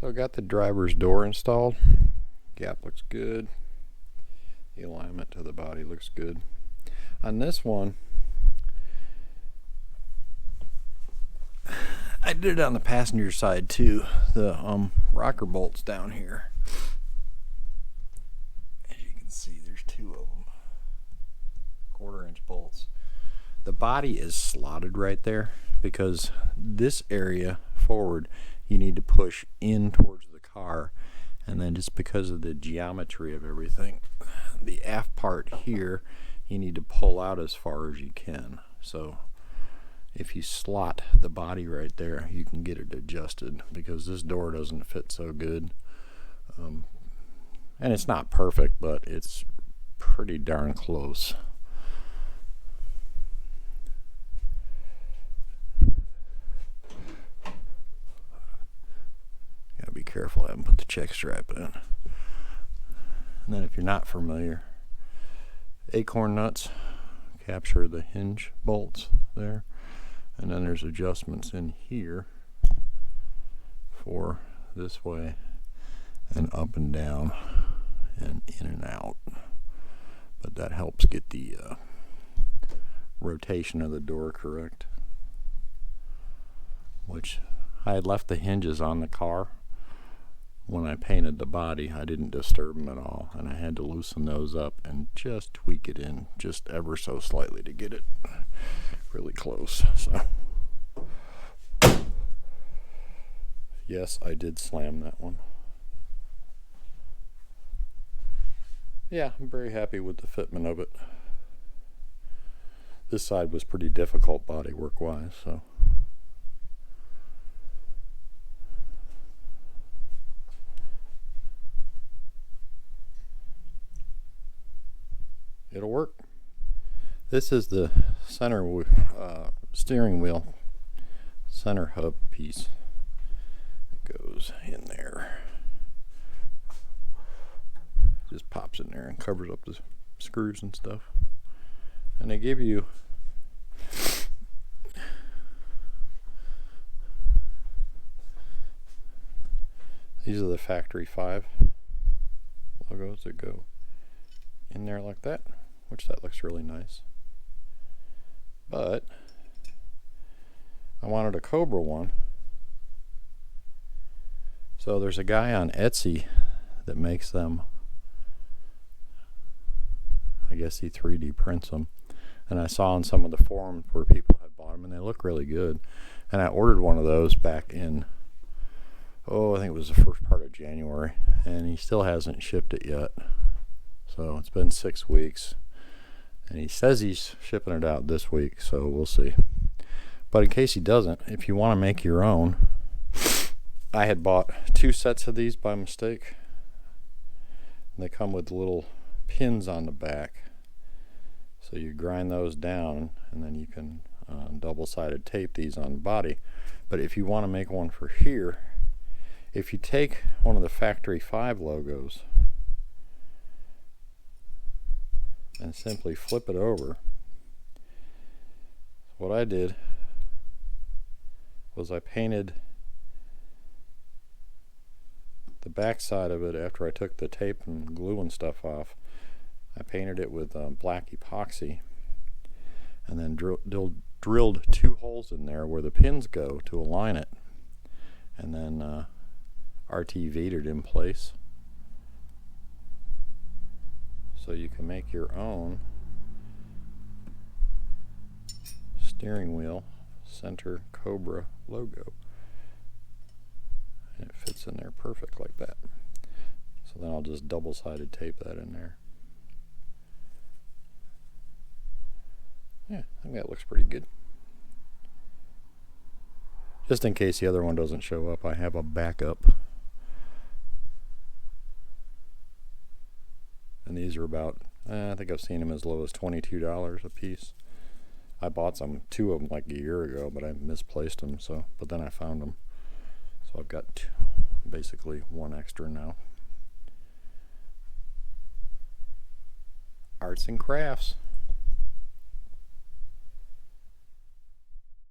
So I got the driver's door installed. Gap looks good. The alignment to the body looks good. On this one, I did it on the passenger side too. The rocker bolts down here. As you can see, there's two of them. 1/4-inch bolts. The body is slotted right there because this area forward you need to push in towards the car, and then just because of the geometry of everything, the aft part here you need to pull out as far as you can. So if you slot the body right there, you can get it adjusted, because this door doesn't fit so good. And it's not perfect, but it's pretty darn close. Gotta be careful, I haven't put the check strap in. And then if you're not familiar, acorn nuts capture the hinge bolts there. And then there's adjustments in here for this way and up and down and in and out. But that helps get the rotation of the door correct. Which I had left the hinges on the car when I painted the body. I didn't disturb them at all, and I had to loosen those up and just tweak it in just ever so slightly to get it really close. So yes, I did slam that one. Yeah, I'm very happy with the fitment of it. This side was pretty difficult body work wise, so it'll work. This is the center steering wheel center hub piece. It goes in there. Just pops in there and covers up the screws and stuff. And they give you these are the factory 5 logos that go in there like that, which that looks really nice. But I wanted a Cobra one. So there's a guy on Etsy that makes them. I guess he 3D prints them. And I saw on some of the forums where people had bought them, and they look really good. And I ordered one of those back in, I think it was the first part of January. And he still hasn't shipped it yet. So it's been 6 weeks. And he says he's shipping it out this week, so we'll see. But in case he doesn't, if you want to make your own, I had bought 2 sets of these by mistake. And they come with little pins on the back. So you grind those down, and then you can double-sided tape these on the body. But if you want to make one for here, if you take one of the factory 5 logos and simply flip it over, what I did was I painted the back side of it after I took the tape and glue and stuff off. I painted it with black epoxy, and then drilled 2 holes in there where the pins go to align it, and then RTV'd it in place. So you can make your own steering wheel center Cobra logo, and it fits in there perfect like that. So then I'll just double-sided tape that in there. Yeah, I think that looks pretty good. Just in case the other one doesn't show up, I have a backup. And these are about, I think I've seen them as low as $22 a piece. I bought 2 of them like a year ago, but I misplaced them, but then I found them. So I've got basically 1 extra now. Arts and crafts.